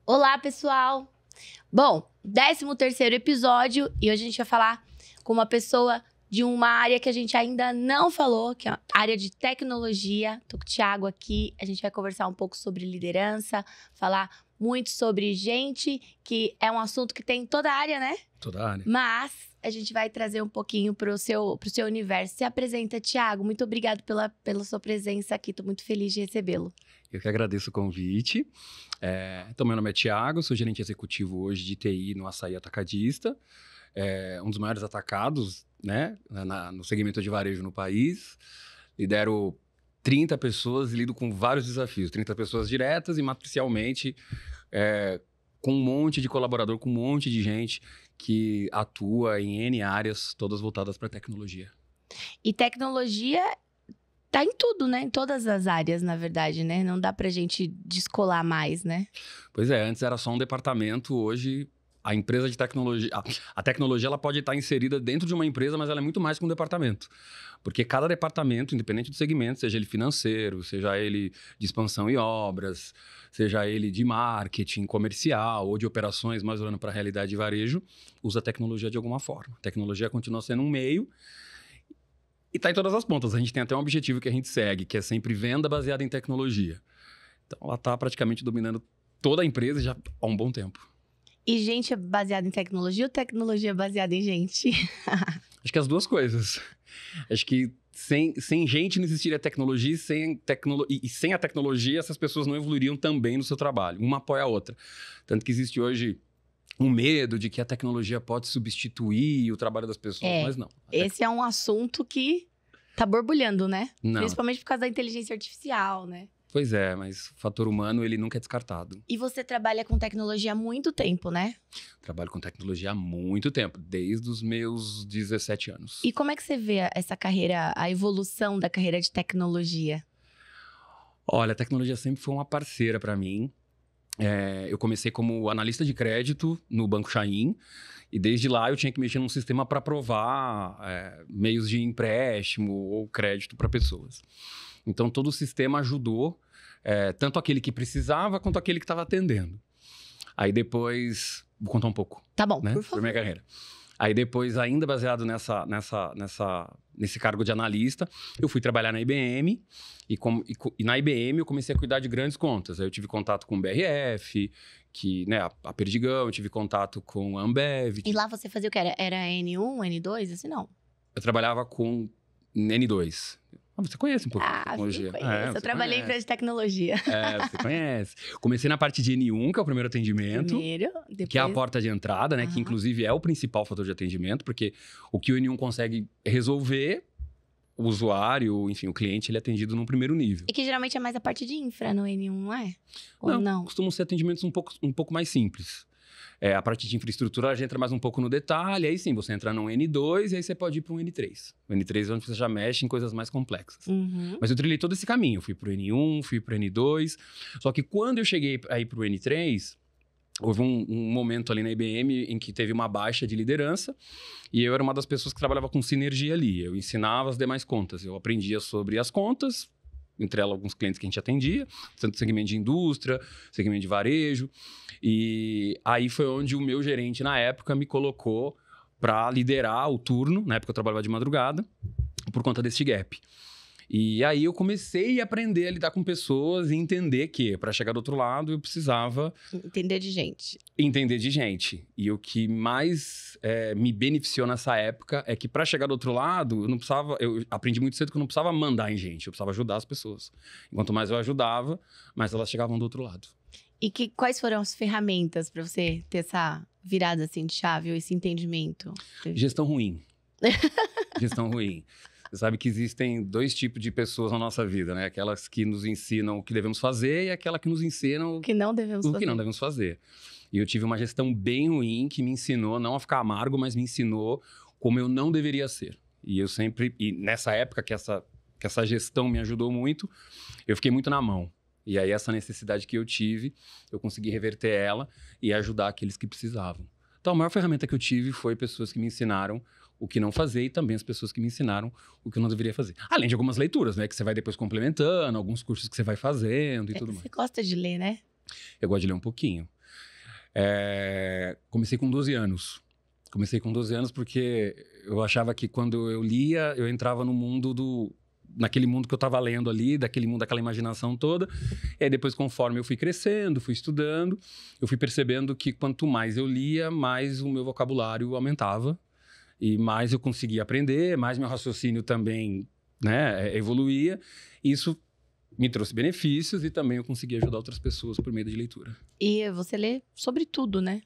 Olá, pessoal! Bom, 13º episódio e hoje a gente vai falar com uma pessoa de uma área que a gente ainda não falou, que é a área de tecnologia. Tô com o Thiago aqui, a gente vai conversar um pouco sobre liderança, falar muito sobre gente, que é um assunto que tem em toda a área, né? Toda a área. Mas a gente vai trazer um pouquinho pro seu universo. Se apresenta, Thiago. Muito obrigado pela sua presença aqui. Tô muito feliz de recebê-lo. Eu que agradeço o convite. Então, meu nome é Thiago, sou gerente executivo hoje de TI no Açaí Atacadista. Um dos maiores atacados, né, no segmento de varejo no país. Lidero 30 pessoas e lido com vários desafios. 30 pessoas diretas e matricialmente com um monte de colaborador, com um monte de gente que atua em N áreas, todas voltadas para tecnologia. E tecnologia tá em tudo, né? Em todas as áreas, na verdade, né? Não dá pra gente descolar mais, né? Pois é, antes era só um departamento, hoje a empresa de tecnologia... A tecnologia ela pode estar inserida dentro de uma empresa, mas ela é muito mais que um departamento. Porque cada departamento, independente do segmento, seja ele financeiro, seja ele de expansão e obras, seja ele de marketing, comercial ou de operações, mais olhando para a realidade de varejo, usa a tecnologia de alguma forma. A tecnologia continua sendo um meio e está em todas as pontas. A gente tem até um objetivo que a gente segue, que é sempre venda baseada em tecnologia. Então, ela está praticamente dominando toda a empresa já há um bom tempo. E gente é baseada em tecnologia ou tecnologia é baseada em gente? Acho que as duas coisas. Acho que sem gente não existiria tecnologia e sem a tecnologia essas pessoas não evoluiriam também no seu trabalho. Uma apoia a outra. Tanto que existe hoje um medo de que a tecnologia pode substituir o trabalho das pessoas, mas não. Esse é um assunto que tá borbulhando, né? Não. Principalmente por causa da inteligência artificial, né? Pois é, mas o fator humano, ele nunca é descartado. E você trabalha com tecnologia há muito tempo, né? Trabalho com tecnologia há muito tempo, desde os meus 17 anos. E como é que você vê essa carreira, a evolução da carreira de tecnologia? Olha, a tecnologia sempre foi uma parceira para mim. Eu comecei como analista de crédito no Banco Chain e desde lá eu tinha que mexer num sistema para aprovar meios de empréstimo ou crédito para pessoas. Então, todo o sistema ajudou, tanto aquele que precisava quanto aquele que estava atendendo. Aí depois, vou contar um pouco. Tá bom, né, por favor. sobre minha carreira. Aí depois, ainda baseado nesse cargo de analista, eu fui trabalhar na IBM e na IBM eu comecei a cuidar de grandes contas. Aí eu tive contato com o BRF, a Perdigão, eu tive contato com a Ambev. E lá você fazia o que? Era N1, N2, assim não? Eu trabalhava com N2. Você conhece um pouco de tecnologia. Sim, conheço. Eu trabalhei em empresa de tecnologia. Você conhece. Comecei na parte de N1, que é o primeiro atendimento. Depois... Que é a porta de entrada, né? Que inclusive é o principal fator de atendimento, porque o que o N1 consegue resolver, o usuário, enfim, o cliente, ele é atendido num primeiro nível. E que geralmente é mais a parte de infra no N1, não é? Ou não? Costumam ser atendimentos um pouco mais simples. A parte de infraestrutura, a gente entra mais um pouco no detalhe, aí sim, você entra num N2 e aí você pode ir para um N3. O N3 é onde você já mexe em coisas mais complexas. Uhum. Mas eu trilhei todo esse caminho, eu fui para o N1, fui para o N2, só que quando eu cheguei aí para o N3, houve um momento ali na IBM em que teve uma baixa de liderança e eu era uma das pessoas que trabalhava com sinergia ali. Eu ensinava as demais contas, eu aprendia sobre as contas, entre elas alguns clientes que a gente atendia, tanto segmento de indústria, segmento de varejo. E aí foi onde o meu gerente, na época, me colocou para liderar o turno. Na época eu trabalhava de madrugada, por conta desse gap. E aí eu comecei a aprender a lidar com pessoas e entender que, para chegar do outro lado, eu precisava... Entender de gente. Entender de gente. E o que mais me beneficiou nessa época é que, para chegar do outro lado, eu aprendi muito cedo que eu não precisava mandar em gente, eu precisava ajudar as pessoas. Enquanto mais eu ajudava, mais elas chegavam do outro lado. E quais foram as ferramentas para você ter essa virada assim de chave, ou esse entendimento? Gestão ruim. Gestão ruim. Você sabe que existem dois tipos de pessoas na nossa vida, né? Aquelas que nos ensinam o que devemos fazer e aquela que nos ensinam o que não devemos fazer. Que não devemos fazer. E eu tive uma gestão bem ruim que me ensinou não a ficar amargo, mas me ensinou como eu não deveria ser. E nessa época que essa gestão me ajudou muito, eu fiquei muito na mão. E aí essa necessidade que eu tive, eu consegui reverter ela e ajudar aqueles que precisavam. Então a maior ferramenta que eu tive foi pessoas que me ensinaram o que não fazer e também as pessoas que me ensinaram o que eu não deveria fazer. Além de algumas leituras, né? Que você vai depois complementando, alguns cursos que você vai fazendo e tudo mais. Você gosta de ler, né? Eu gosto de ler um pouquinho. Comecei com 12 anos. Comecei com 12 anos porque eu achava que quando eu lia, eu entrava no mundo naquele mundo que eu estava lendo ali, daquele mundo, daquela imaginação toda. E aí depois, conforme eu fui crescendo, fui estudando, eu fui percebendo que quanto mais eu lia, mais o meu vocabulário aumentava. E mais eu conseguia aprender, mais meu raciocínio também, né, evoluía. Isso me trouxe benefícios e também eu consegui ajudar outras pessoas por meio de leitura. E você lê sobre tudo, né?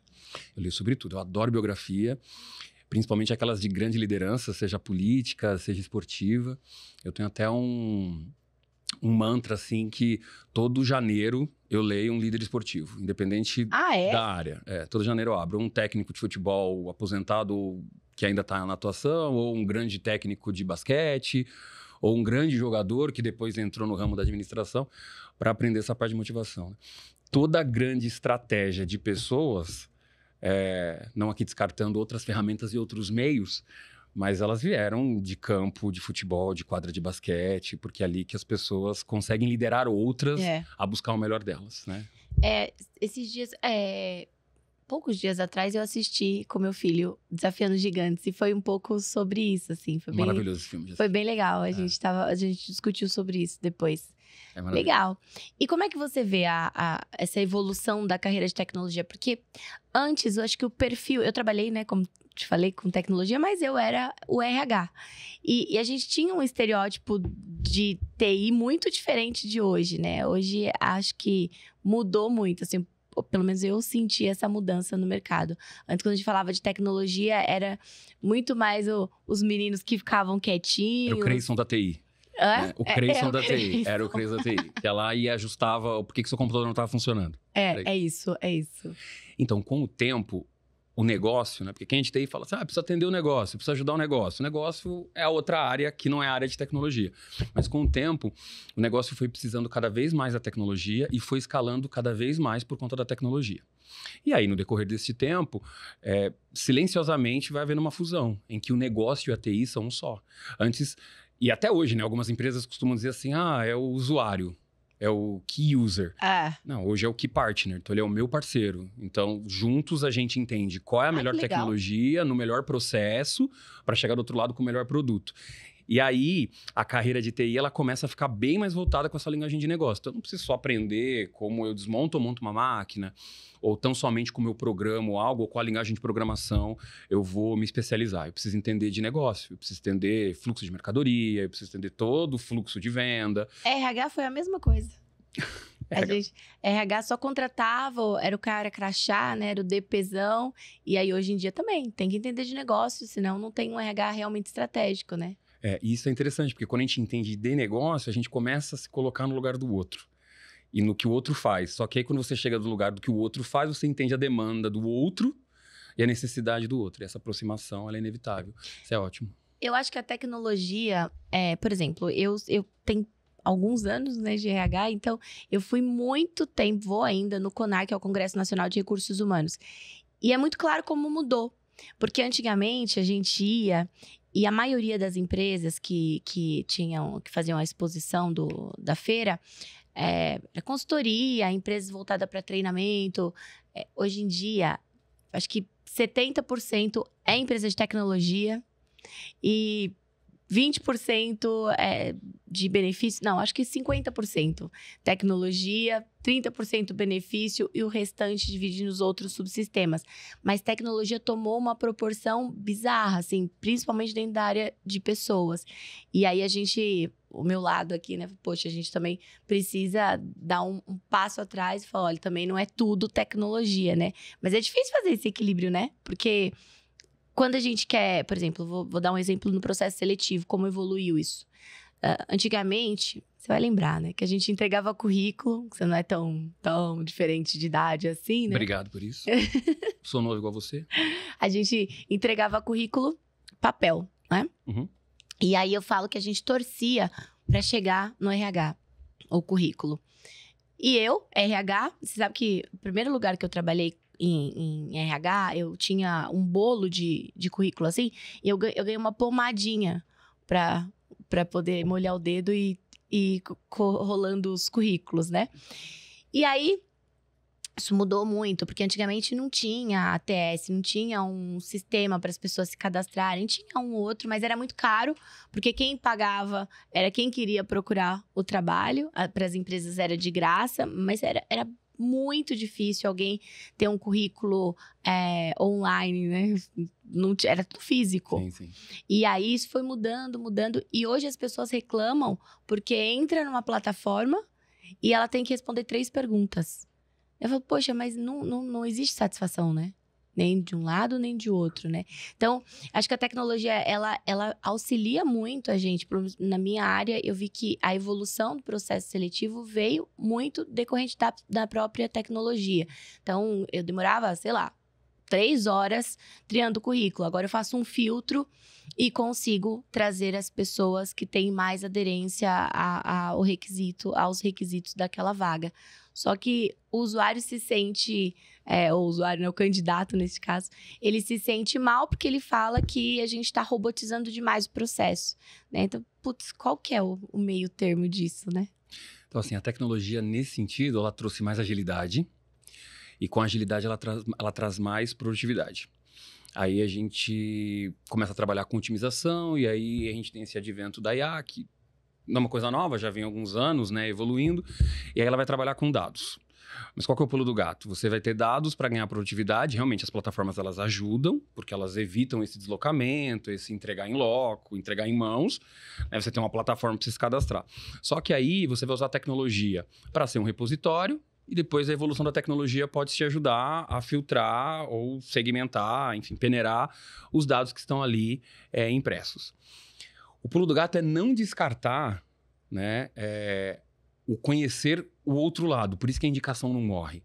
Eu leio sobre tudo. Eu adoro biografia, principalmente aquelas de grande liderança, seja política, seja esportiva. Eu tenho até um mantra, assim, que todo janeiro eu leio um líder esportivo, independente da área. Todo janeiro eu abro um técnico de futebol aposentado que ainda está na atuação, ou um grande técnico de basquete, ou um grande jogador que depois entrou no ramo da administração, para aprender essa parte de motivação. Toda grande estratégia de pessoas, não aqui descartando outras ferramentas e outros meios, mas elas vieram de campo, de futebol, de quadra de basquete, porque é ali que as pessoas conseguem liderar outras a buscar o melhor delas, né? Esses dias... Poucos dias atrás eu assisti com meu filho Desafiando Gigantes e foi um pouco sobre isso, assim. Foi maravilhoso esse filme. Foi bem legal, a gente discutiu sobre isso depois. Legal. E como é que você vê essa evolução da carreira de tecnologia? Porque antes, eu acho que o perfil... Eu trabalhei, né, como te falei, com tecnologia, mas eu era o RH. E a gente tinha um estereótipo de TI muito diferente de hoje, né? Hoje, acho que mudou muito, assim... Pelo menos eu senti essa mudança no mercado. Antes, quando a gente falava de tecnologia, era muito mais os meninos que ficavam quietinhos. Era o Creyson da TI. Né? O Creyson da TI. Era o Creyson da TI. Que ela ia e ajustava por que seu computador não estava funcionando. É isso. Então, com o tempo, o negócio, né? Porque quem a gente tem fala assim, precisa atender o negócio, precisa ajudar o negócio. O negócio é a outra área que não é a área de tecnologia. Mas com o tempo, o negócio foi precisando cada vez mais da tecnologia e foi escalando cada vez mais por conta da tecnologia. E aí, no decorrer desse tempo, silenciosamente vai havendo uma fusão, em que o negócio e a TI são um só. Antes, e até hoje, né? Algumas empresas costumam dizer assim, é o usuário. É o key user. Não, hoje é o key partner. Então, ele é o meu parceiro. Então, juntos a gente entende qual é a melhor tecnologia, no melhor processo, para chegar do outro lado com o melhor produto. E aí, a carreira de TI, ela começa a ficar bem mais voltada com essa linguagem de negócio. Então, eu não preciso só aprender como eu desmonto ou monto uma máquina, ou tão somente como eu programo algo, ou qual a linguagem de programação eu vou me especializar. Eu preciso entender de negócio, eu preciso entender fluxo de mercadoria, eu preciso entender todo o fluxo de venda. RH foi a mesma coisa. RH só contratava, era o cara crachá, né? Era o DPzão. E aí, hoje em dia também, tem que entender de negócio, senão não tem um RH realmente estratégico, né? E isso é interessante, porque quando a gente entende de negócio, a gente começa a se colocar no lugar do outro. E no que o outro faz. Só que aí, quando você chega do lugar do que o outro faz, você entende a demanda do outro e a necessidade do outro. E essa aproximação, ela é inevitável. Isso é ótimo. Eu acho que a tecnologia... por exemplo, eu tenho alguns anos, né, de RH, então eu fui muito tempo, vou ainda, no CONAR, que é o Congresso Nacional de Recursos Humanos. E é muito claro como mudou. Porque antigamente a gente ia... E a maioria das empresas que faziam a exposição da feira era consultoria, empresas voltadas para treinamento. Hoje em dia, acho que 70% é empresa de tecnologia e 20% de benefício. Não, acho que 50% tecnologia, 30% benefício e o restante divide nos outros subsistemas. Mas tecnologia tomou uma proporção bizarra, assim, principalmente dentro da área de pessoas. E aí o meu lado aqui, né? Poxa, a gente também precisa dar um passo atrás e falar, olha, também não é tudo tecnologia, né? Mas é difícil fazer esse equilíbrio, né? Porque quando a gente quer, por exemplo, vou dar um exemplo no processo seletivo, como evoluiu isso. Antigamente, você vai lembrar, né? Que a gente entregava currículo, que você não é tão diferente de idade assim, né? Obrigado por isso. Sou novo igual você. A gente entregava currículo, papel, né? Uhum. E aí eu falo que a gente torcia para chegar no RH, o currículo. E eu, RH, você sabe que o primeiro lugar que eu trabalhei em RH, eu tinha um bolo de currículo, assim, e eu ganhei uma pomadinha pra poder molhar o dedo e rolando os currículos, né? E aí, Isso mudou muito, porque antigamente não tinha ATS, não tinha um sistema para as pessoas se cadastrarem. Tinha um outro, mas era muito caro, porque quem pagava era quem queria procurar o trabalho. Para as empresas era de graça, mas era muito difícil alguém ter um currículo online, né? Não era tudo físico. Sim, sim. E aí isso foi mudando. E hoje as pessoas reclamam porque entra numa plataforma e ela tem que responder 3 perguntas. Eu falo, poxa, mas não existe satisfação, né? Nem de um lado, nem de outro, né? Então, acho que a tecnologia, ela auxilia muito a gente. Na minha área, eu vi que a evolução do processo seletivo veio muito decorrente da própria tecnologia. Então, eu demorava, sei lá, 3 horas triando o currículo. Agora eu faço um filtro e consigo trazer as pessoas que têm mais aderência aos requisitos daquela vaga. Só que o usuário se sente, o usuário, né, o candidato nesse caso, ele se sente mal porque ele fala que a gente está robotizando demais o processo, né? Então, putz, qual que é o meio termo disso, né? Então, assim, a tecnologia, nesse sentido, ela trouxe mais agilidade. E com agilidade, ela traz mais produtividade. Aí a gente começa a trabalhar com otimização, e aí a gente tem esse advento da IA, que não é uma coisa nova, já vem há alguns anos, né, evoluindo, e aí ela vai trabalhar com dados. Mas qual que é o pulo do gato? Você vai ter dados para ganhar produtividade, realmente as plataformas elas ajudam, porque elas evitam esse deslocamento, esse entregar em loco, entregar em mãos, né, você tem uma plataforma para você se cadastrar. Só que aí você vai usar a tecnologia para ser um repositório, e depois a evolução da tecnologia pode te ajudar a filtrar ou segmentar, enfim, peneirar os dados que estão ali impressos. O pulo do gato é não descartar, né, o conhecer o outro lado. Por isso que a indicação não morre.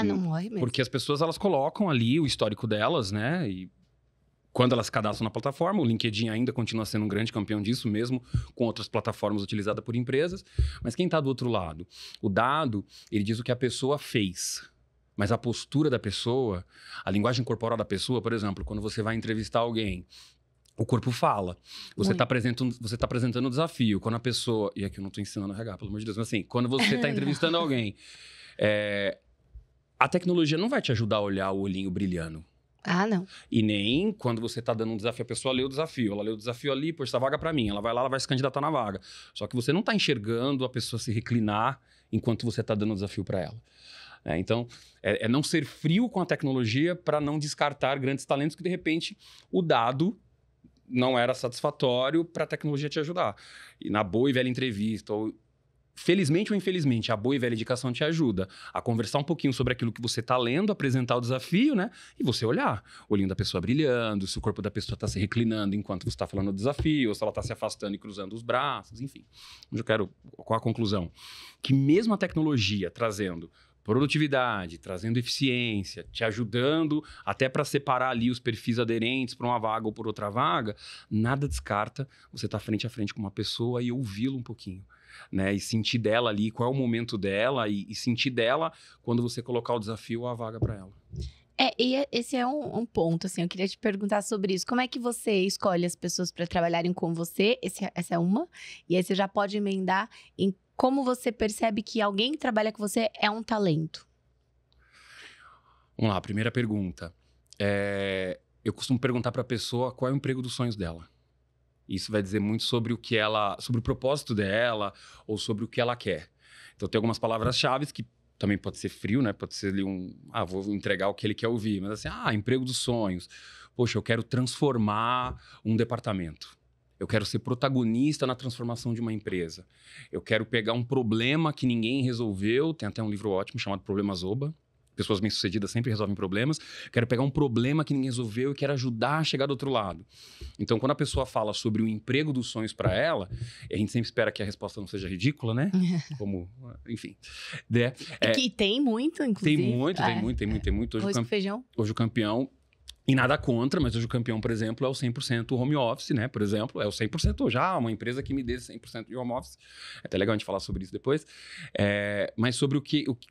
Não morre mesmo. Porque as pessoas, elas colocam ali o histórico delas, né? E quando elas se cadastram na plataforma, o LinkedIn ainda continua sendo um grande campeão disso, mesmo com outras plataformas utilizadas por empresas. Mas quem está do outro lado? O dado, ele diz o que a pessoa fez. Mas a postura da pessoa, a linguagem corporal da pessoa, por exemplo, quando você vai entrevistar alguém, o corpo fala. Você está apresentando um desafio. Quando a pessoa... E aqui eu não estou ensinando a regar, pelo amor de Deus. Mas assim, quando você está entrevistando alguém, a tecnologia não vai te ajudar a olhar o olhinho brilhando. Não. E nem quando você está dando um desafio, a pessoa lê o desafio. Ela lê o desafio ali, poxa, essa vaga para mim. Ela vai lá, ela vai se candidatar na vaga. Só que você não está enxergando a pessoa se reclinar enquanto você está dando o desafio para ela. Então, é não ser frio com a tecnologia para não descartar grandes talentos que, de repente, o dado não era satisfatório para a tecnologia te ajudar. E na boa e velha entrevista, ou felizmente ou infelizmente, a boa e velha indicação te ajuda a conversar um pouquinho sobre aquilo que você está lendo, apresentar o desafio, né? E você olhar o olhinho da pessoa brilhando, se o corpo da pessoa está se reclinando enquanto você está falando do desafio, ou se ela está se afastando e cruzando os braços, enfim. Onde eu quero, qual a conclusão? Que mesmo a tecnologia trazendo produtividade, trazendo eficiência, te ajudando até para separar ali os perfis aderentes para uma vaga ou por outra vaga, nada descarta você estar frente a frente com uma pessoa e ouvi-lo um pouquinho, né? E sentir dela ali qual é o momento dela e sentir dela quando você colocar o desafio ou a vaga para ela. E esse é um ponto, assim, eu queria te perguntar sobre isso. Como é que você escolhe as pessoas para trabalharem com você? Essa é uma. E aí você já pode emendar em como você percebe que alguém que trabalha com você é um talento. Vamos lá, primeira pergunta. Eu costumo perguntar para a pessoa qual é o emprego dos sonhos dela. Isso vai dizer muito sobre sobre o propósito dela ou sobre o que ela quer. Então tem algumas palavras-chave que também pode ser frio, né? Pode ser ali vou entregar o que ele quer ouvir. Mas assim, emprego dos sonhos. Poxa, eu quero transformar um departamento. Eu quero ser protagonista na transformação de uma empresa. Eu quero pegar um problema que ninguém resolveu. Tem até um livro ótimo chamado Problemas Oba. Pessoas bem-sucedidas sempre resolvem problemas. Quero pegar um problema que ninguém resolveu e quero ajudar a chegar do outro lado. Então, quando a pessoa fala sobre o emprego dos sonhos para ela, a gente sempre espera que a resposta não seja ridícula, né? Como, enfim. Que tem muito, inclusive. Tem muito. Arroz com feijão. Hoje o campeão... E nada contra, mas hoje o campeão, por exemplo, é o 100% home office, né? Por exemplo, é o 100% hoje. Uma empresa que me dê 100% de home office. É até legal a gente falar sobre isso depois. Mas sobre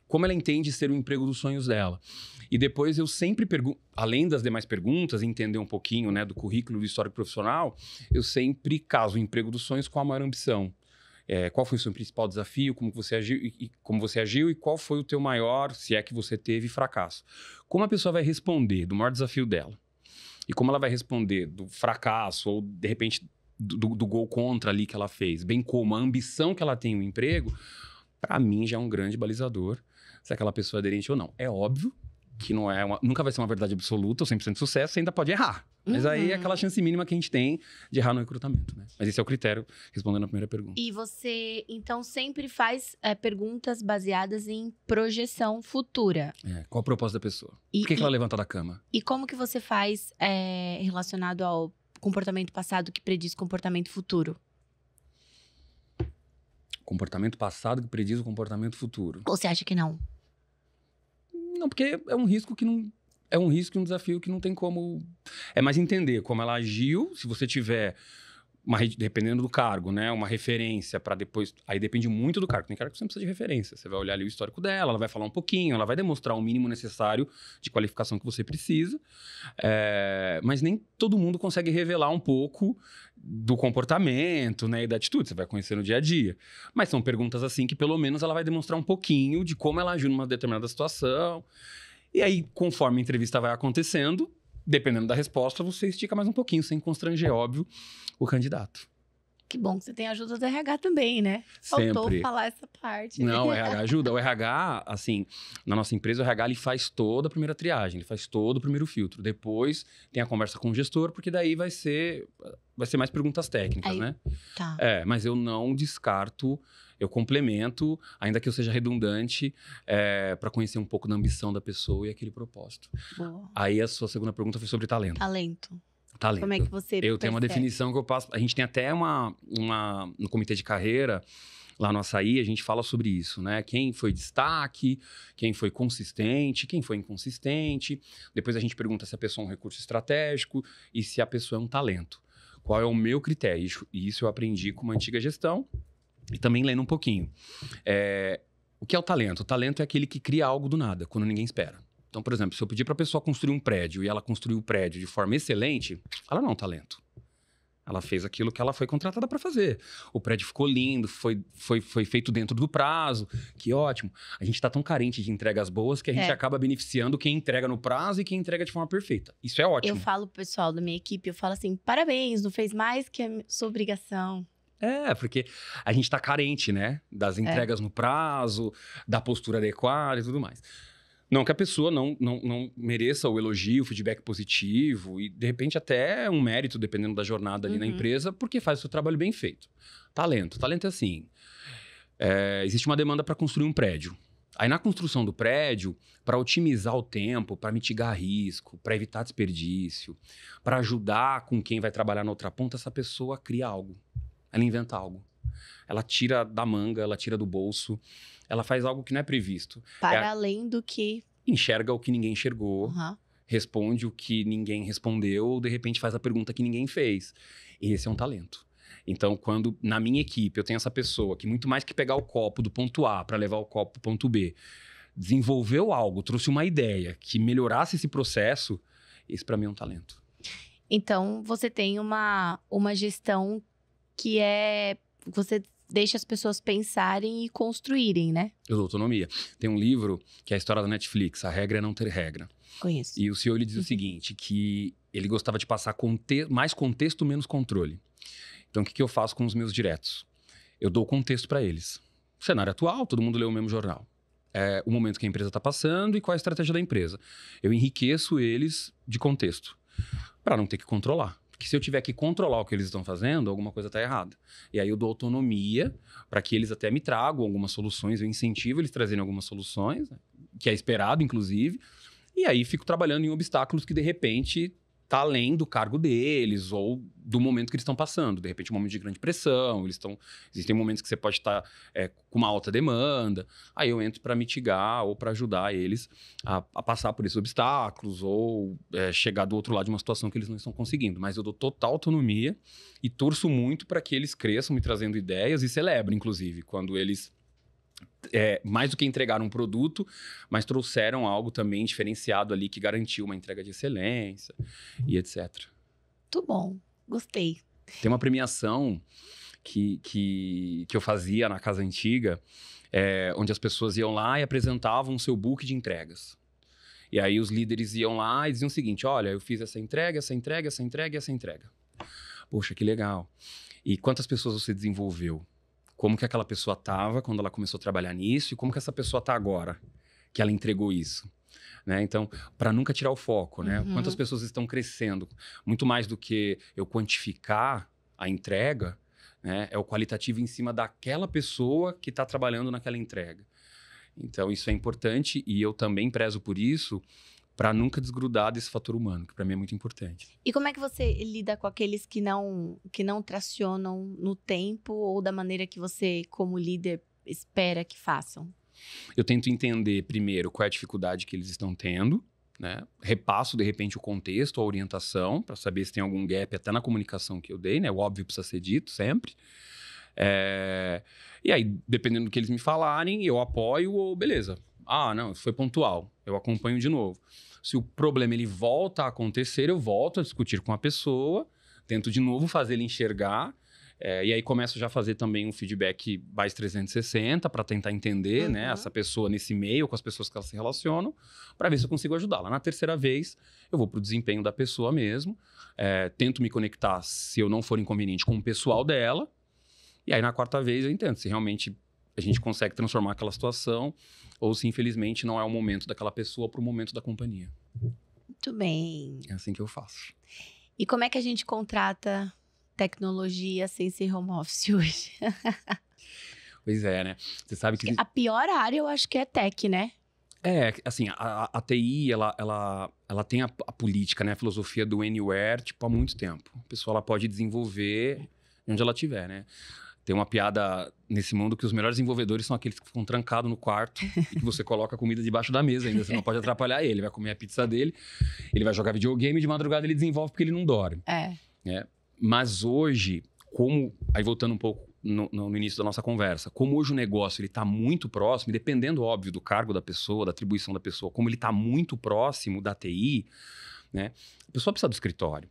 como ela entende ser o emprego dos sonhos dela. E depois eu sempre pergunto, além das demais perguntas, entender um pouquinho, né, do currículo, do histórico profissional, eu sempre caso o emprego dos sonhos com a maior ambição. Qual foi o seu principal desafio, como você agiu e qual foi o teu maior, se é que você teve, fracasso. Como a pessoa vai responder do maior desafio dela e como ela vai responder do fracasso ou, de repente, do gol contra ali que ela fez, bem como a ambição que ela tem no emprego, para mim já é um grande balizador se aquela pessoa é aderente ou não. É óbvio que nunca vai ser uma verdade absoluta, ou 100% de sucesso, você ainda pode errar. Mas aí é aquela chance mínima que a gente tem de errar no recrutamento, né? Mas esse é o critério, respondendo a primeira pergunta. E você, então, sempre faz perguntas baseadas em projeção futura. Qual o propósito da pessoa? Por que ela levanta da cama? E como que você faz relacionado ao comportamento passado que prediz comportamento futuro? Comportamento passado que prediz o comportamento futuro. Ou você acha que não? Não, porque é um risco que não... É um risco e um desafio que não tem como... É mais entender como ela agiu. Se você tiver, dependendo do cargo, né? Uma referência para depois... Aí depende muito do cargo. Tem cargo que você não precisa de referência. Você vai olhar ali o histórico dela, ela vai falar um pouquinho, ela vai demonstrar o mínimo necessário de qualificação que você precisa. Mas nem todo mundo consegue revelar um pouco do comportamento, né? E da atitude. Você vai conhecer no dia a dia. Mas são perguntas assim que pelo menos ela vai demonstrar um pouquinho de como ela agiu numa determinada situação. E aí, conforme a entrevista vai acontecendo, dependendo da resposta, você estica mais um pouquinho, sem constranger, óbvio, o candidato. Que bom que você tem a ajuda do RH também, né? Sempre. Faltou falar essa parte. Não, o RH ajuda. O RH, assim, na nossa empresa, o RH ele faz toda a primeira triagem, ele faz todo o primeiro filtro. Depois tem a conversa com o gestor, porque daí vai ser mais perguntas técnicas, né? Tá. Mas eu não descarto, eu complemento, ainda que eu seja redundante, para conhecer um pouco da ambição da pessoa e aquele propósito. Boa. Aí a sua segunda pergunta foi sobre talento. Talento. Talento. Como é que você Eu tenho uma definição que eu passo... A gente tem até no comitê de carreira, lá no Açaí, a gente fala sobre isso, né? Quem foi destaque, quem foi consistente, quem foi inconsistente. Depois a gente pergunta se a pessoa é um recurso estratégico e se a pessoa é um talento. Qual é o meu critério? E isso eu aprendi com uma antiga gestão e também lendo um pouquinho. O que é o talento? O talento é aquele que cria algo do nada, quando ninguém espera. Então, por exemplo, se eu pedir para a pessoa construir um prédio e ela construiu o prédio de forma excelente, ela não é um talento. Ela fez aquilo que ela foi contratada para fazer. O prédio ficou lindo, foi feito dentro do prazo. Que ótimo. A gente está tão carente de entregas boas que a gente acaba beneficiando quem entrega no prazo e quem entrega de forma perfeita. Isso é ótimo. Eu falo pro pessoal da minha equipe, eu falo assim, parabéns, não fez mais que a sua obrigação. Porque a gente está carente, né? Das entregas no prazo, da postura adequada e tudo mais. Não que a pessoa não mereça o elogio, o feedback positivo e, de repente, até um mérito, dependendo da jornada ali na empresa, porque faz o seu trabalho bem feito. Talento. Talento é assim, existe uma demanda para construir um prédio. Aí, na construção do prédio, para otimizar o tempo, para mitigar risco, para evitar desperdício, para ajudar com quem vai trabalhar na outra ponta, essa pessoa cria algo. Ela inventa algo. Ela tira da manga, ela tira do bolso. Ela faz algo que não é previsto. Para além do que... Enxerga o que ninguém enxergou. Responde o que ninguém respondeu. Ou, de repente, faz a pergunta que ninguém fez. Esse é um talento. Então, quando na minha equipe eu tenho essa pessoa que, muito mais que pegar o copo do ponto A para levar o copo para o ponto B, desenvolveu algo, trouxe uma ideia que melhorasse esse processo, esse para mim é um talento. Então, você tem uma gestão que você deixa as pessoas pensarem e construírem, né? Eu dou autonomia. Tem um livro que é a história da Netflix, A Regra é Não Ter Regra. Conheço. E o CEO ele diz o seguinte, que ele gostava de passar mais contexto, menos controle. Então, o que eu faço com os meus diretos? Eu dou contexto para eles. O cenário atual, todo mundo lê o mesmo jornal. O momento que a empresa está passando e qual a estratégia da empresa. Eu enriqueço eles de contexto, para não ter que controlar. Porque se eu tiver que controlar o que eles estão fazendo, alguma coisa está errada. E aí eu dou autonomia para que eles até me tragam algumas soluções, eu incentivo eles a trazerem algumas soluções, né, que é esperado, inclusive. E aí fico trabalhando em obstáculos que, de repente, tá além do cargo deles ou do momento que eles estão passando. De repente, um momento de grande pressão, existem momentos que você pode estar com uma alta demanda. Aí eu entro para mitigar ou para ajudar eles a passar por esses obstáculos ou chegar do outro lado de uma situação que eles não estão conseguindo. Mas eu dou total autonomia e torço muito para que eles cresçam me trazendo ideias e celebro, inclusive, quando eles... mais do que entregaram um produto, mas trouxeram algo também diferenciado ali que garantiu uma entrega de excelência e etc. Muito bom, gostei. Tem uma premiação que eu fazia na casa antiga, onde as pessoas iam lá e apresentavam o seu book de entregas. E aí os líderes iam lá e diziam o seguinte: olha, eu fiz essa entrega, essa entrega, essa entrega e essa entrega. Poxa, que legal. E quantas pessoas você desenvolveu? Como que aquela pessoa estava quando ela começou a trabalhar nisso? E como que essa pessoa está agora que ela entregou isso? Né? Então, para nunca tirar o foco, né? Quantas pessoas estão crescendo? Muito mais do que eu quantificar a entrega, né? É o qualitativo em cima daquela pessoa que está trabalhando naquela entrega. Então, isso é importante e eu também prezo por isso, para nunca desgrudar desse fator humano, que para mim é muito importante. E como é que você lida com aqueles que não tracionam no tempo ou da maneira que você, como líder, espera que façam? Eu tento entender primeiro qual é a dificuldade que eles estão tendo, né? Repasso, de repente, o contexto, a orientação, para saber se tem algum gap até na comunicação que eu dei, né? O óbvio precisa ser dito sempre. E aí, dependendo do que eles me falarem, eu apoio ou beleza. Ah, não, foi pontual. Eu acompanho de novo. Se o problema ele volta a acontecer, eu volto a discutir com a pessoa, tento de novo fazer ele enxergar. E aí começo já a fazer também um feedback mais 360 para tentar entender, né, essa pessoa nesse meio, com as pessoas que elas se relacionam, para ver se eu consigo ajudá-la. Na terceira vez, eu vou para o desempenho da pessoa mesmo, tento me conectar, se eu não for inconveniente, com o pessoal dela, e aí na quarta vez eu entendo se realmente a gente consegue transformar aquela situação ou se infelizmente não é o momento daquela pessoa para o momento da companhia. Muito bem. É assim que eu faço. E como é que a gente contrata tecnologia sem ser home office hoje? Pois é, né? Você sabe que... A pior área eu acho que é tech, né? Assim, a TI, ela tem a política, né? A filosofia do anywhere, tipo, há muito tempo. A pessoa, ela pode desenvolver onde ela estiver, né? Tem uma piada nesse mundo que os melhores desenvolvedores são aqueles que ficam trancados no quarto e que você coloca a comida debaixo da mesa ainda. Você não pode atrapalhar ele. Ele vai comer a pizza dele, ele vai jogar videogame e de madrugada ele desenvolve porque ele não dorme. Mas hoje, aí voltando um pouco no início da nossa conversa, como hoje o negócio está muito próximo, dependendo, óbvio, do cargo da pessoa, da atribuição da pessoa, como ele está muito próximo da TI, né, a pessoa precisa do escritório.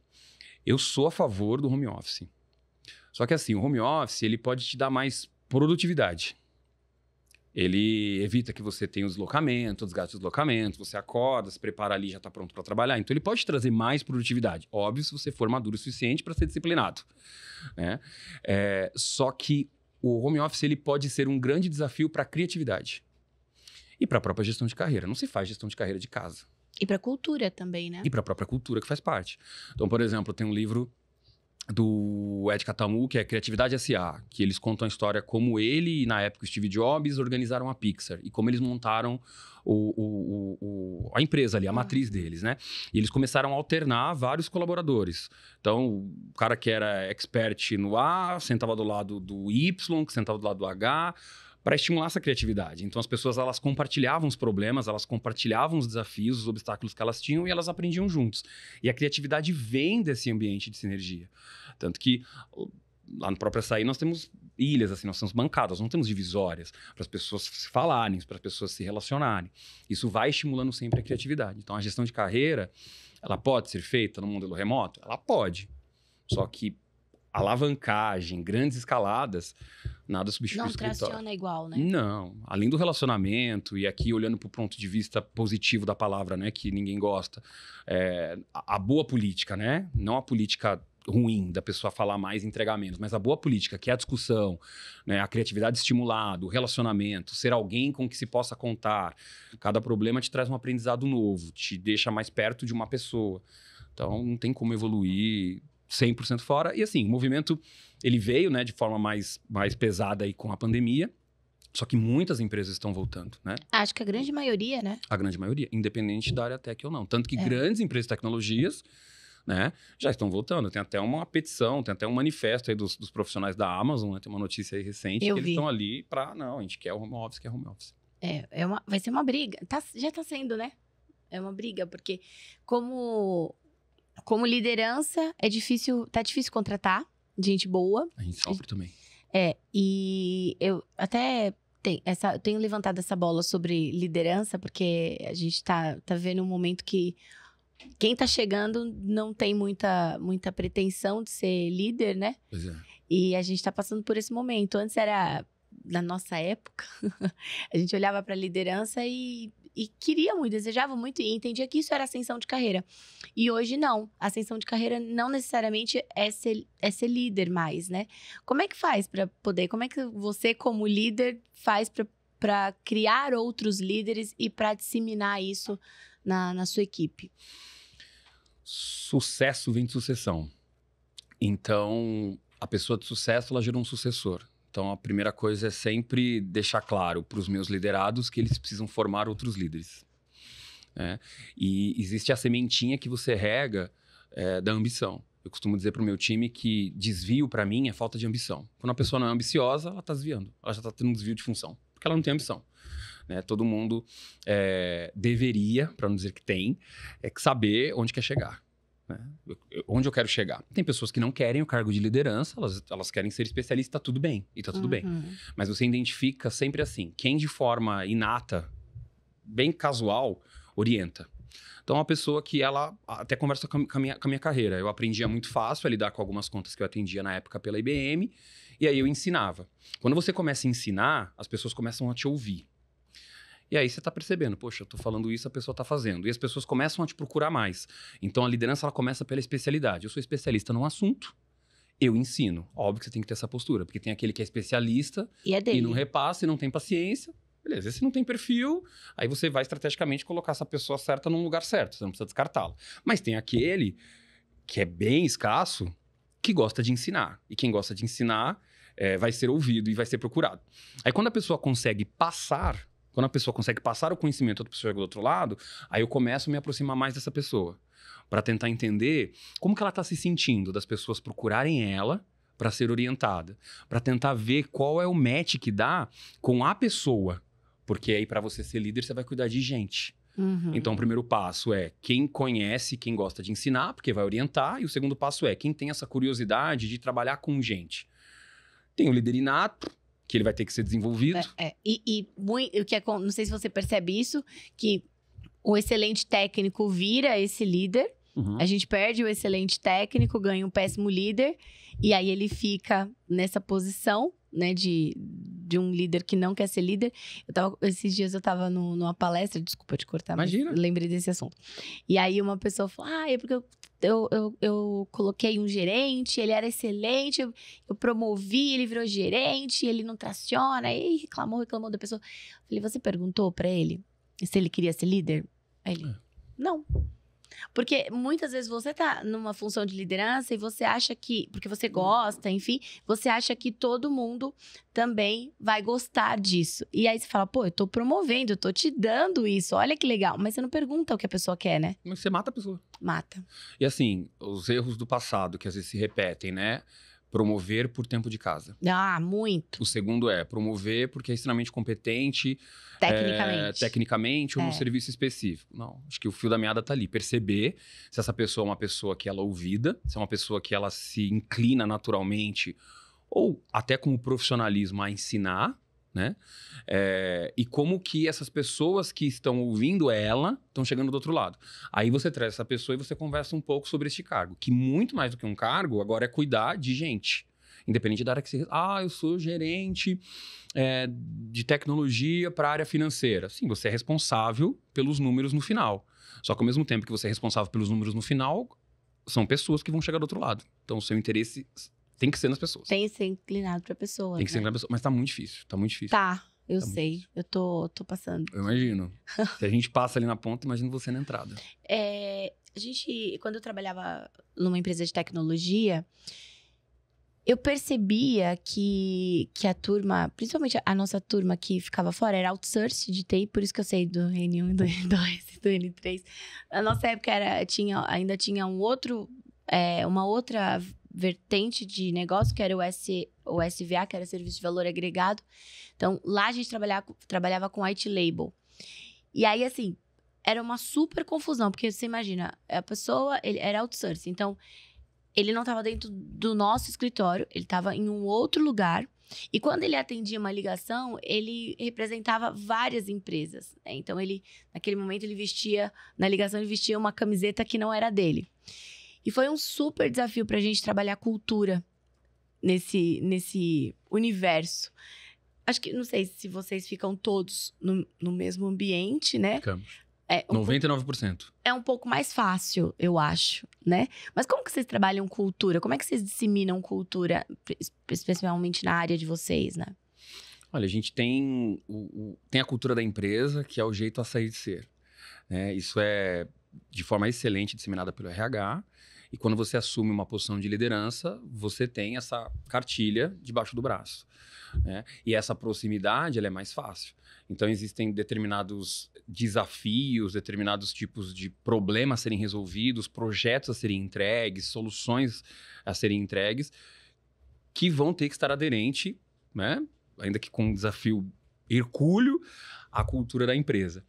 Eu sou a favor do home office. Só que assim, o home office, ele pode te dar mais produtividade. Ele evita que você tenha o deslocamento, o desgaste do deslocamento, você acorda, se prepara ali, já está pronto para trabalhar. Então, ele pode te trazer mais produtividade. Óbvio, se você for maduro o suficiente para ser disciplinado, né? Só que o home office ele pode ser um grande desafio para a criatividade e para a própria gestão de carreira. Não se faz gestão de carreira de casa. E para a cultura também, né? E para a própria cultura que faz parte. Então, por exemplo, tem um livro do Ed Catmull, que é Criatividade S.A., que eles contam a história como ele e, na época, o Steve Jobs organizaram a Pixar e como eles montaram a empresa ali, a matriz deles, né? E eles começaram a alternar vários colaboradores. Então, o cara que era expert no A, sentava do lado do Y, que sentava do lado do H, para estimular essa criatividade. Então, as pessoas, elas compartilhavam os problemas, elas compartilhavam os desafios, os obstáculos que elas tinham e elas aprendiam juntos. E a criatividade vem desse ambiente de sinergia. Tanto que lá no próprio Açaí nós temos ilhas, assim, nós temos bancadas, não temos divisórias para as pessoas se falarem, para as pessoas se relacionarem. Isso vai estimulando sempre a criatividade. Então, a gestão de carreira, ela pode ser feita no modelo remoto? Ela pode. Só que alavancagem, grandes escaladas, nada substitui o escritório. Não traciona igual, né? Não. Além do relacionamento, e aqui olhando para o ponto de vista positivo da palavra, né, que ninguém gosta, a boa política, né? Não a política ruim da pessoa falar mais e entregar menos, mas a boa política, que é a discussão, né, a criatividade estimulada, o relacionamento, ser alguém com que se possa contar. Cada problema te traz um aprendizado novo, te deixa mais perto de uma pessoa. Então, não tem como evoluir 100% fora. E assim, o movimento, ele veio, né, de forma mais pesada aí com a pandemia, só que muitas empresas estão voltando, né? Acho que a grande maioria, né? A grande maioria, independente da área tech ou não. Tanto que grandes empresas de tecnologias, né, já estão voltando. Tem até uma petição, tem até um manifesto aí dos profissionais da Amazon, né? Tem uma notícia aí recente que eles estão ali para, não, a gente quer o home office, quer home office. Vai ser uma briga. Já tá sendo, né? É uma briga, porque como liderança, tá difícil contratar gente boa. A gente sofre também. E eu até tenho levantado essa bola sobre liderança, porque a gente tá vendo um momento que quem tá chegando não tem muita pretensão de ser líder, né? Pois é. E a gente tá passando por esse momento. Antes era, na nossa época, a gente olhava pra liderança e queria muito, desejava muito e entendia que isso era ascensão de carreira. E hoje não. A ascensão de carreira não necessariamente é ser líder mais, né? Como é que faz pra poder? Como é que você, como líder, faz pra criar outros líderes e pra disseminar isso na sua equipe? Sucesso vem de sucessão. Então, a pessoa de sucesso, ela gera um sucessor. Então, a primeira coisa é sempre deixar claro para os meus liderados que eles precisam formar outros líderes. Né? E existe a sementinha que você rega da ambição. Eu costumo dizer para o meu time que desvio, para mim, é falta de ambição. Quando a pessoa não é ambiciosa, ela está desviando. Ela já está tendo um desvio de função, porque ela não tem ambição. Né? Todo mundo deveria, para não dizer que tem, saber onde quer chegar. Né? Onde eu quero chegar. Tem pessoas que não querem o cargo de liderança, elas querem ser especialistas, tá tudo bem, e tá tudo bem. Mas você identifica sempre assim, quem de forma inata, bem casual, orienta. Então, uma pessoa que ela até conversa com a minha carreira. Eu aprendia muito fácil a lidar com algumas contas que eu atendia na época pela IBM, e aí eu ensinava. Quando você começa a ensinar, as pessoas começam a te ouvir. E aí você tá percebendo, poxa, eu tô falando isso, a pessoa tá fazendo. E as pessoas começam a te procurar mais. Então, a liderança, ela começa pela especialidade. Eu sou especialista num assunto, eu ensino. Óbvio que você tem que ter essa postura, porque tem aquele que é especialista e não repassa e não tem paciência. Beleza, esse não tem perfil, aí você vai estrategicamente colocar essa pessoa certa num lugar certo, você não precisa descartá-la. Mas tem aquele que é bem escasso, que gosta de ensinar. E quem gosta de ensinar vai ser ouvido e vai ser procurado. Aí quando a pessoa consegue passar... Quando a pessoa consegue passar o conhecimento da pessoa do outro lado, aí eu começo a me aproximar mais dessa pessoa. Para tentar entender como que ela está se sentindo, das pessoas procurarem ela para ser orientada. Para tentar ver qual é o match que dá com a pessoa. Porque aí para você ser líder, você vai cuidar de gente. Então, o primeiro passo é quem conhece, quem gosta de ensinar, porque vai orientar. E o segundo passo é quem tem essa curiosidade de trabalhar com gente. Tem o líder inato, que ele vai ter que ser desenvolvido. Não sei se você percebe isso, que o excelente técnico vira esse líder, a gente perde o excelente técnico, ganha um péssimo líder, e aí ele fica nessa posição, né, de um líder que não quer ser líder. Esses dias eu tava numa palestra, desculpa te cortar, Imagina. Mas lembrei desse assunto. E aí uma pessoa falou, é porque eu coloquei um gerente, ele era excelente, eu promovi, ele virou gerente, ele não traciona, e reclamou da pessoa. Falei, você perguntou pra ele se ele queria ser líder? Aí ele, não. Porque muitas vezes você tá numa função de liderança e você acha que, porque você gosta, enfim, você acha que todo mundo também vai gostar disso. E aí você fala, pô, eu tô promovendo, eu tô te dando isso, olha que legal. Mas você não pergunta o que a pessoa quer, né? Mas você mata a pessoa. Mata. E assim, os erros do passado que às vezes se repetem, né? Promover por tempo de casa. Muito. O segundo é promover porque é extremamente competente. Tecnicamente ou no serviço específico. Não, acho que o fio da meada tá ali. Perceber se essa pessoa é uma pessoa que ela é ouvida, se é uma pessoa que ela se inclina naturalmente ou até com o profissionalismo a ensinar, né? E como que essas pessoas que estão ouvindo ela estão chegando do outro lado. Aí você traz essa pessoa e você conversa um pouco sobre este cargo, que muito mais do que um cargo, agora é cuidar de gente. Independente da área que você... eu sou gerente de tecnologia para a área financeira. Sim, você é responsável pelos números no final. Só que ao mesmo tempo que você é responsável pelos números no final, são pessoas que vão chegar do outro lado. Então, o seu interesse tem que ser nas pessoas. Tem que ser inclinado para a pessoa. Tem que ser inclinado para a pessoa. Mas tá muito difícil, Eu sei. Eu tô passando. Eu imagino. Se a gente passa ali na ponta, imagino você na entrada. Quando eu trabalhava numa empresa de tecnologia... Eu percebia que a turma, principalmente a nossa turma que ficava fora, era outsourcing de TI, por isso que eu sei do N1, do N2, do N3. Na nossa época ainda tinha uma outra vertente de negócio, que era o SVA, que era Serviço de Valor Agregado. Então, lá a gente trabalhava com white label. E aí, assim, era uma super confusão, porque você imagina, a pessoa era outsourcing, então... Ele não estava dentro do nosso escritório, ele estava em um outro lugar. E quando ele atendia uma ligação, ele representava várias empresas. Né? Então, naquele momento, na ligação, ele vestia uma camiseta que não era dele. E foi um super desafio para a gente trabalhar cultura. nesse universo. Acho que, não sei se vocês ficam todos no mesmo ambiente, né? Ficamos. 99%. É um pouco mais fácil, eu acho, né? Mas como que vocês trabalham cultura? Como é que vocês disseminam cultura, especialmente na área de vocês, né? Olha, a gente tem a cultura da empresa, que é o jeito a sair de ser. Né? Isso é de forma excelente disseminada pelo RH. E quando você assume uma posição de liderança, você tem essa cartilha debaixo do braço. Né? E essa proximidade, ela é mais fácil. Então, existem determinados desafios, determinados tipos de problemas a serem resolvidos, projetos a serem entregues, soluções a serem entregues, que vão ter que estar aderente, né? Ainda que com um desafio hercúleo, à cultura da empresa.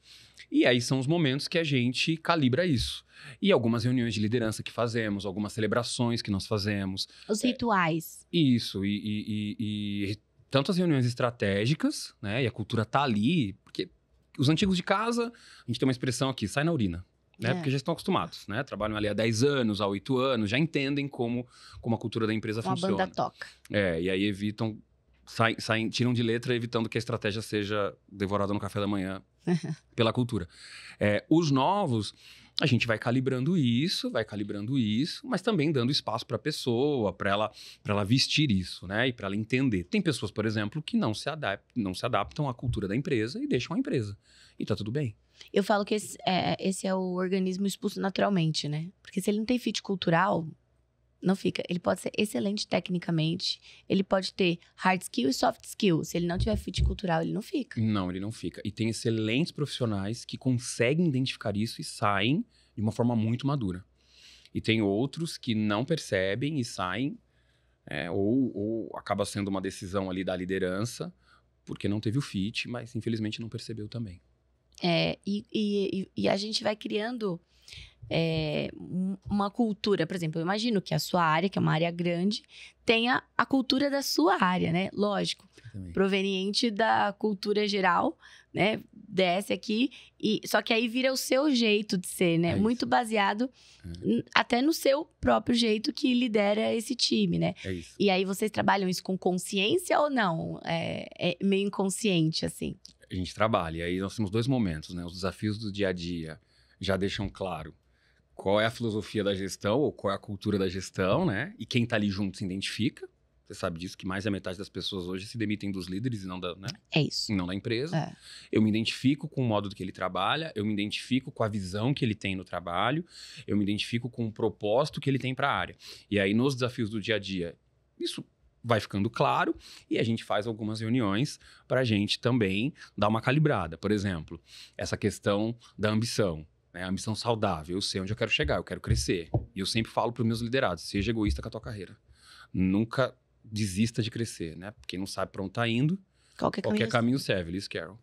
E aí são os momentos que a gente calibra isso. E algumas reuniões de liderança que fazemos, algumas celebrações que nós fazemos. Os rituais. Isso, e tanto as reuniões estratégicas, né? E a cultura tá ali, porque os antigos de casa, a gente tem uma expressão aqui, sai na urina. Né? Porque já estão acostumados, né? Trabalham ali há 10 anos, há 8 anos, já entendem como a cultura da empresa funciona. Uma banda toca. E aí evitam, tiram de letra, evitando que a estratégia seja devorada no café da manhã pela cultura. Os novos, a gente vai calibrando isso, mas também dando espaço para a pessoa, para ela vestir isso, né? E para ela entender. Tem pessoas, por exemplo, que não se adaptam à cultura da empresa e deixam a empresa. E tá tudo bem. Eu falo que esse é o organismo expulso naturalmente, né? Porque se ele não tem fit cultural, não fica. Ele pode ser excelente tecnicamente, ele pode ter hard skill e soft skill. Se ele não tiver fit cultural, ele não fica. Não, ele não fica. E tem excelentes profissionais que conseguem identificar isso e saem de uma forma muito madura. E tem outros que não percebem e saem, ou acaba sendo uma decisão ali da liderança, porque não teve o fit, mas infelizmente não percebeu também. E a gente vai criando uma cultura. Por exemplo, eu imagino que a sua área, que é uma área grande, tenha a cultura da sua área, né? Lógico, proveniente da cultura geral, né? Desce aqui, só que aí vira o seu jeito de ser, né? Muito baseado até no seu próprio jeito que lidera esse time, né? É isso. E aí vocês trabalham isso com consciência ou não? É meio inconsciente, assim? A gente trabalha, e aí nós temos 2 momentos, né? Os desafios do dia a dia já deixam claro qual é a filosofia da gestão ou qual é a cultura da gestão, né? E quem tá ali junto se identifica. Você sabe disso, que mais da metade das pessoas hoje se demitem dos líderes e não da, né? É isso. E não da empresa. Eu me identifico com o modo que ele trabalha, eu me identifico com a visão que ele tem no trabalho, eu me identifico com o propósito que ele tem para a área. E aí, nos desafios do dia a dia, isso vai ficando claro e a gente faz algumas reuniões para a gente também dar uma calibrada. Por exemplo, essa questão da ambição. A ambição saudável, eu sei onde eu quero chegar, eu quero crescer. E eu sempre falo para os meus liderados, seja egoísta com a tua carreira. Nunca desista de crescer, né? Porque quem não sabe para onde tá indo, qualquer caminho serve, Lewis Carroll.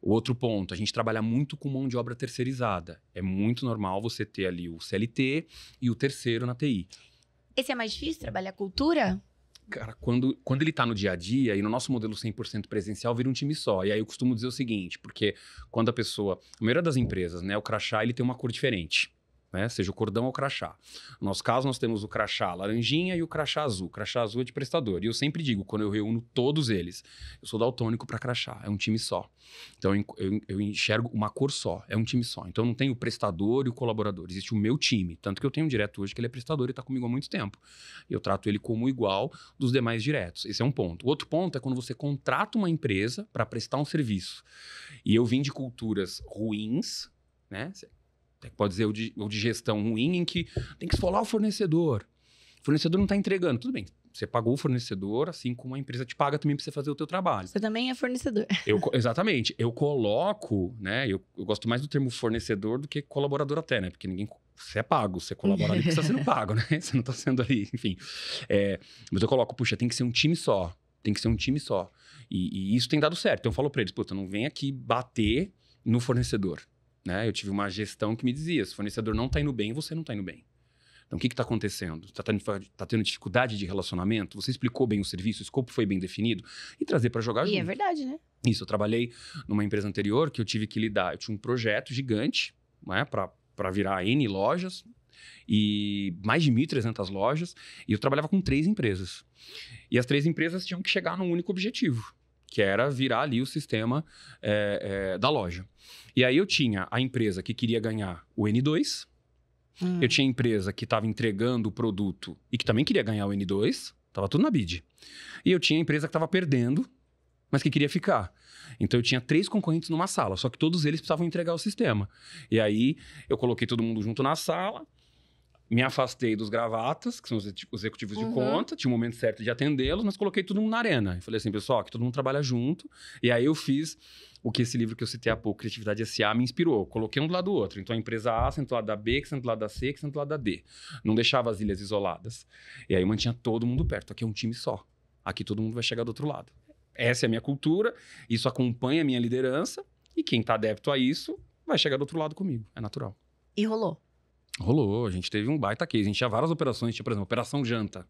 O outro ponto, a gente trabalha muito com mão de obra terceirizada. É muito normal você ter ali o CLT e o terceiro na TI. Esse é mais difícil, trabalhar cultura? Cara, quando ele tá no dia a dia, e no nosso modelo 100% presencial, vira um time só. E aí eu costumo dizer o seguinte, porque quando a maioria das empresas, né, o crachá, ele tem uma cor diferente. Né? Seja o cordão ou o crachá. No nosso caso, nós temos o crachá laranjinha e o crachá azul. O crachá azul é de prestador. E eu sempre digo, quando eu reúno todos eles, eu sou daltônico para crachá. É um time só. Então, eu enxergo uma cor só. É um time só. Então, não tem o prestador e o colaborador. Existe o meu time. Tanto que eu tenho um direto hoje que ele é prestador e está comigo há muito tempo. Eu trato ele como igual dos demais diretos. Esse é um ponto. O outro ponto é quando você contrata uma empresa para prestar um serviço. E eu vim de culturas ruins, né? Pode dizer, ou de gestão ruim, em que tem que esfolar o fornecedor. O fornecedor não está entregando. Tudo bem, você pagou o fornecedor, assim como a empresa te paga também para você fazer o teu trabalho. Você também é fornecedor. Exatamente. Eu coloco, né? Eu gosto mais do termo fornecedor do que colaborador até, né? Porque você é pago, você colabora ali porque você está sendo pago, né? Você não está sendo ali, enfim. Mas eu coloco, puxa, tem que ser um time só. Tem que ser um time só. E isso tem dado certo. Então eu falo para eles, puta, não vem aqui bater no fornecedor. Né? Eu tive uma gestão que me dizia, se o fornecedor não está indo bem, você não está indo bem. Então, o que está acontecendo? Está tendo dificuldade de relacionamento? Você explicou bem o serviço? O escopo foi bem definido? E trazer para jogar junto. E é verdade, né? Isso, eu trabalhei numa empresa anterior que eu tive que lidar. Eu tinha um projeto gigante, né, para virar N lojas. e mais de 1.300 lojas, e eu trabalhava com 3 empresas. E as 3 empresas tinham que chegar num único objetivo, que era virar ali o sistema da loja. E aí eu tinha a empresa que queria ganhar o N2, eu tinha a empresa que estava entregando o produto e que também queria ganhar o N2, estava tudo na bid. E eu tinha a empresa que estava perdendo, mas que queria ficar. Então eu tinha 3 concorrentes numa sala, só que todos eles precisavam entregar o sistema. E aí eu coloquei todo mundo junto na sala, me afastei dos gravatas, que são os executivos de conta, tinha o momento certo de atendê-los, mas coloquei todo mundo na arena. E falei assim, pessoal, que todo mundo trabalha junto. E aí eu fiz o que esse livro que eu citei há pouco, Criatividade S.A., me inspirou. Coloquei um do lado do outro. Então a empresa A senta do lado da B, que senta do lado da C, que senta do lado da D. Não deixava as ilhas isoladas. E aí eu mantinha todo mundo perto. Aqui é um time só. Aqui todo mundo vai chegar do outro lado. Essa é a minha cultura, isso acompanha a minha liderança, e quem está adepto a isso vai chegar do outro lado comigo. É natural. E rolou? Rolou, a gente teve um baita case, a gente tinha várias operações, tinha, por exemplo, operação janta.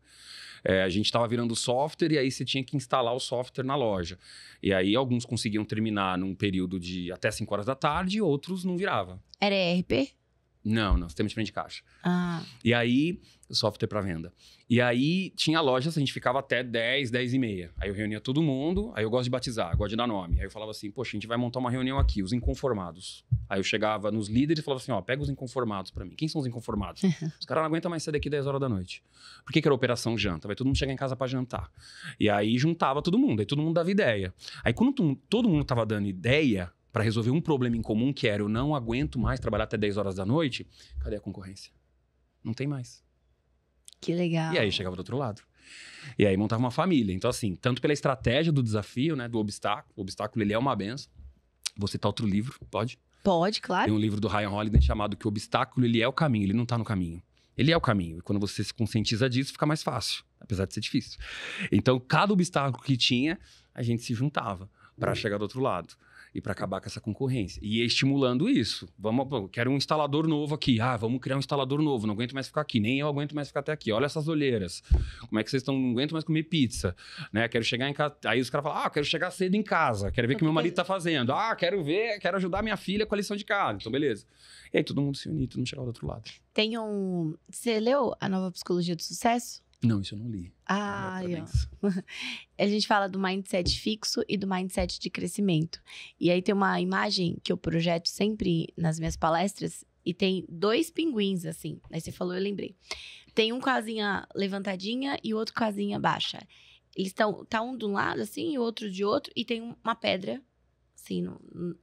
A gente estava virando software e aí você tinha que instalar o software na loja. E aí alguns conseguiam terminar num período de até 5 horas da tarde, outros não virava. Era ERP? Não, sistema de frente de caixa. E aí, software para venda. E aí, tinha lojas, a gente ficava até 10, 10 e meia. Aí eu reunia todo mundo, aí eu gosto de batizar, gosto de dar nome. Aí eu falava assim, poxa, a gente vai montar uma reunião aqui, os inconformados. Aí eu chegava nos líderes e falava assim, ó, pega os inconformados para mim. Quem são os inconformados? Os caras não aguentam mais sair daqui 10 horas da noite. Por que era operação janta? Vai todo mundo chegar em casa para jantar. E aí juntava todo mundo, aí todo mundo dava ideia. Aí quando todo mundo tava dando ideia para resolver um problema em comum, que era eu não aguento mais trabalhar até 10 horas da noite, cadê a concorrência? Não tem mais. Que legal. E aí chegava do outro lado. E aí montava uma família. Então assim, tanto pela estratégia do desafio, né, do obstáculo. O obstáculo, ele é uma benção. Vou citar outro livro, pode? Pode, claro. Tem um livro do Ryan Holiday chamado Que o Obstáculo, ele é o caminho, ele não tá no caminho. Ele é o caminho. E quando você se conscientiza disso, fica mais fácil, apesar de ser difícil. Então, cada obstáculo que tinha, a gente se juntava para chegar do outro lado. E para acabar com essa concorrência. E ia estimulando isso. Quero um instalador novo aqui. Vamos criar um instalador novo. Não aguento mais ficar aqui. Nem eu aguento mais ficar até aqui. Olha essas olheiras. Como é que vocês estão? Não aguento mais comer pizza. Né? Quero chegar em casa. Aí os caras falam, quero chegar cedo em casa. Quero ver o que meu marido tá fazendo. Quero ajudar minha filha com a lição de casa. Então, beleza. E aí todo mundo se unia, todo mundo chegava do outro lado. Você leu A Nova Psicologia do Sucesso? Não, isso eu não li. A gente fala do mindset fixo e do mindset de crescimento. E aí tem uma imagem que eu projeto sempre nas minhas palestras e tem 2 pinguins, assim. Aí você falou, eu lembrei. Tem um casinha levantadinha e o outro casinha baixa. Eles tá um de um lado, assim, e o outro de outro, e tem uma pedra, assim,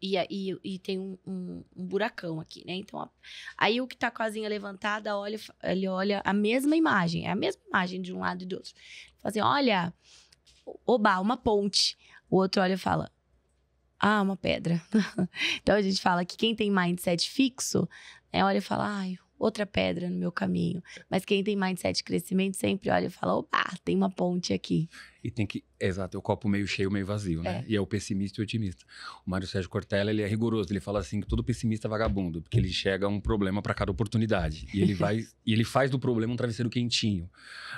e tem um buracão aqui, né? Então, aí o que tá com a casinha levantada, ele olha a mesma imagem, é a mesma imagem de um lado e do outro. Ele fala assim, olha, oba, uma ponte. O outro olha e fala, uma pedra. Então, a gente fala que quem tem mindset fixo, olha e fala, outra pedra no meu caminho. Mas quem tem mindset de crescimento sempre olha e fala, opa, tem uma ponte aqui. E tem que, exato, é o copo meio cheio, meio vazio, né? E é o pessimista e o otimista. O Mário Sérgio Cortella, ele é rigoroso, ele fala assim que todo pessimista é vagabundo, porque ele enxerga um problema para cada oportunidade. E ele faz do problema um travesseiro quentinho,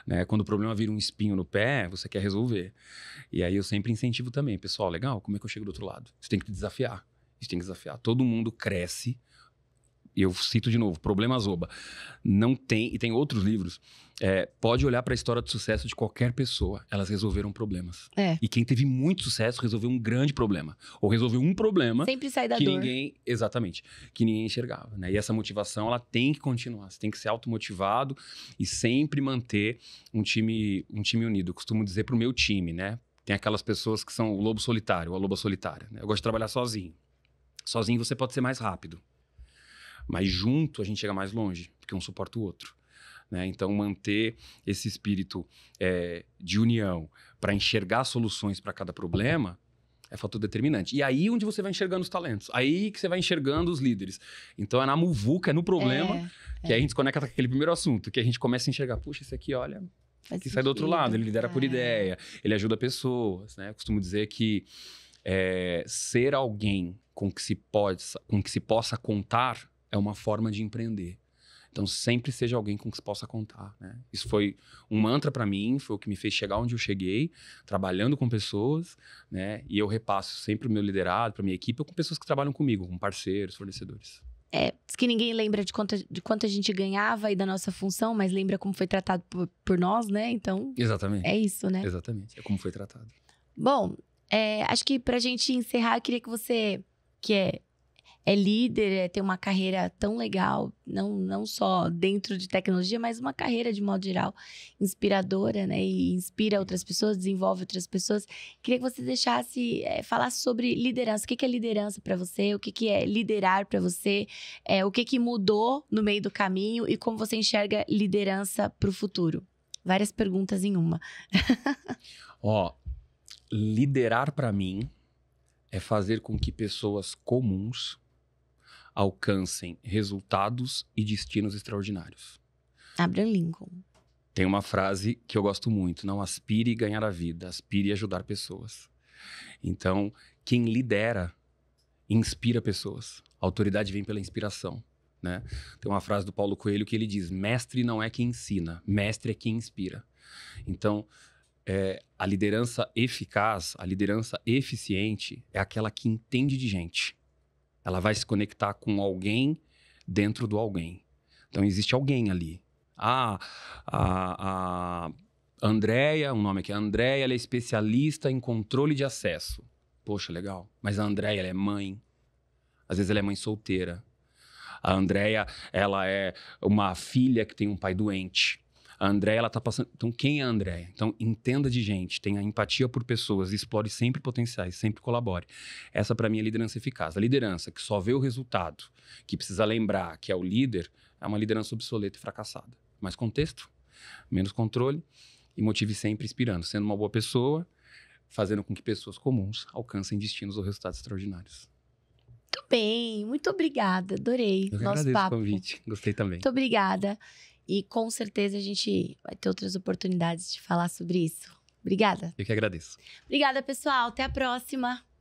né? Quando o problema vira um espinho no pé, você quer resolver. E aí eu sempre incentivo também, pessoal, legal, como é que eu chego do outro lado? Você tem que desafiar. Isso tem que desafiar. Todo mundo cresce. E eu cito de novo, Problemas Oba. Não tem, e tem outros livros, pode olhar para a história de sucesso de qualquer pessoa. Elas resolveram problemas. E quem teve muito sucesso resolveu um grande problema. Ou resolveu um problema sempre sai da que dor. Exatamente, que ninguém enxergava. Né? E essa motivação, ela tem que continuar. Você tem que ser automotivado e sempre manter um time unido. Eu costumo dizer pro meu time, né? Tem aquelas pessoas que são o lobo solitário, ou a loba solitária. Né? Eu gosto de trabalhar sozinho. Sozinho você pode ser mais rápido. Mas junto a gente chega mais longe, porque um suporta o outro. Né? Então, manter esse espírito de união para enxergar soluções para cada problema é fator determinante. E aí onde você vai enxergando os talentos. Aí que você vai enxergando os líderes. Então, é na muvuca, é no problema, que aí a gente se conecta com aquele primeiro assunto, que a gente começa a enxergar, puxa, esse aqui, olha, que sai do outro lado. Ele lidera por ideia, ele ajuda pessoas. Né? Eu costumo dizer que ser alguém com que se possa contar é uma forma de empreender. Então, sempre seja alguém com que se possa contar, né? Isso foi um mantra para mim, foi o que me fez chegar onde eu cheguei, trabalhando com pessoas, né? E eu repasso sempre o meu liderado para minha equipe ou com pessoas que trabalham comigo, com parceiros, fornecedores. Diz que ninguém lembra de quanto a gente ganhava e da nossa função, mas lembra como foi tratado por nós, né? Então, Exatamente. é isso, né? Exatamente. É como foi tratado. Bom, acho que pra gente encerrar, eu queria que você, que é líder, tem uma carreira tão legal, não só dentro de tecnologia, mas uma carreira de modo geral inspiradora, né? E inspira outras pessoas, desenvolve outras pessoas. Queria que você deixasse, falasse sobre liderança. O que é liderança para você? O que é liderar para você? O que mudou no meio do caminho e como você enxerga liderança para o futuro? Várias perguntas em uma. Liderar para mim é fazer com que pessoas comuns alcancem resultados e destinos extraordinários. Abraham Lincoln. Tem uma frase que eu gosto muito: não aspire ganhar a vida, aspire ajudar pessoas. Então, quem lidera, inspira pessoas. A autoridade vem pela inspiração, né? Tem uma frase do Paulo Coelho que ele diz: mestre não é quem ensina, mestre é quem inspira. Então, a liderança eficaz, a liderança eficiente é aquela que entende de gente. Ela vai se conectar com alguém dentro do alguém. Então, existe alguém ali. A Andréia, um nome aqui, a Andréia, ela é especialista em controle de acesso. Poxa, legal. Mas a Andréia, ela é mãe. Às vezes ela é mãe solteira. A Andréia, ela é uma filha que tem um pai doente. A Andréia, ela tá passando... Então, quem é a Andréia? Então, entenda de gente, tenha empatia por pessoas, explore sempre potenciais, sempre colabore. Essa, para mim, é liderança eficaz. A liderança que só vê o resultado, que precisa lembrar que é o líder, é uma liderança obsoleta e fracassada. Mais contexto, menos controle e motive sempre inspirando, sendo uma boa pessoa, fazendo com que pessoas comuns alcancem destinos ou resultados extraordinários. Muito bem, muito obrigada, adorei Eu que nosso agradeço papo. o convite, gostei também. Muito obrigada. E com certeza a gente vai ter outras oportunidades de falar sobre isso. Obrigada. Eu que agradeço. Obrigada, pessoal. Até a próxima.